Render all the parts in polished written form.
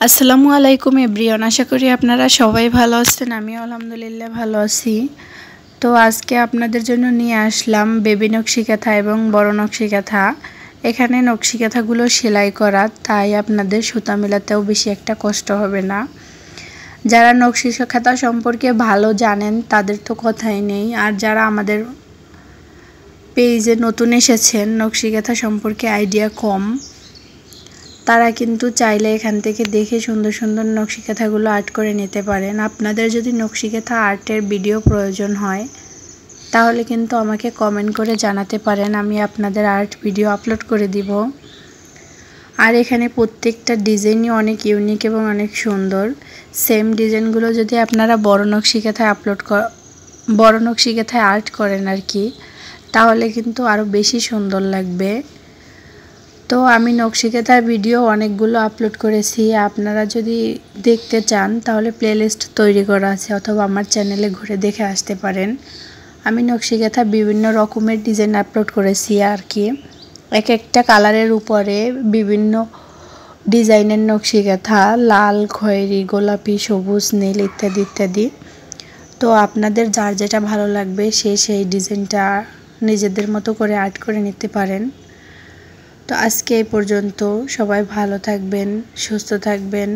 আসসালামু আলাইকুম এভরিওয়ান, আশা করি আপনারা সবাই ভালো আছেন। আমি আলহামদুলিল্লাহ ভালো আছি। তো আজকে আপনাদের জন্য নিয়ে আসলাম বেবি নকশি কাঁথা এবং বড় নকশি কাঁথা। এখানে নকশি কাঁথাগুলো সেলাই করা, তাই আপনাদের সুতা মেলাতেও বেশি একটা কষ্ট হবে না। যারা নকশি কাঁথা সম্পর্কে ভালো জানেন তাদের তো কথাই নেই, আর যারা আমাদের পেজে নতুন এসেছেন, নকশি কাঁথা সম্পর্কে আইডিয়া কম, তারা কিন্তু চাইলে এখান থেকে দেখে সুন্দর সুন্দর নকশি কাঁথাগুলো আর্ট করে নিতে পারেন। আপনাদের যদি নকশি কাঁথা আর্টের ভিডিও প্রয়োজন হয় তাহলে কিন্তু আমাকে কমেন্ট করে জানাতে পারেন, আমি আপনাদের আর্ট ভিডিও আপলোড করে দিব। আর এখানে প্রত্যেকটা ডিজাইনই অনেক ইউনিক এবং অনেক সুন্দর। সেম ডিজাইনগুলো যদি আপনারা বড় নকশি কাঁথায় বড় নকশি কাঁথায় আর্ট করেন আর কি, তাহলে কিন্তু আরও বেশি সুন্দর লাগবে। তো আমি নকশি কাঁথার ভিডিও অনেকগুলো আপলোড করেছি, আপনারা যদি দেখতে চান তাহলে প্লেলিস্ট তৈরি করা আছে, অথবা আমার চ্যানেলে ঘুরে দেখে আসতে পারেন। আমি নকশি কাঁথা বিভিন্ন রকমের ডিজাইন আপলোড করেছি আর কি, এক একটা কালারের উপরে বিভিন্ন ডিজাইনের নকশি কাঁথা, লাল, খয়েরি, গোলাপি, সবুজ, নীল ইত্যাদি ইত্যাদি। তো আপনাদের যার যেটা ভালো লাগবে সেই ডিজাইনটা নিজেদের মতো করে আর্ট করে নিতে পারেন। তো আজকে এই পর্যন্ত, সবাই ভালো থাকবেন, সুস্থ থাকবেন,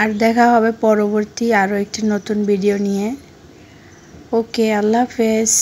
আর দেখা হবে পরবর্তী আরও একটি নতুন ভিডিও নিয়ে। ওকে, আল্লাহ হাফেজ।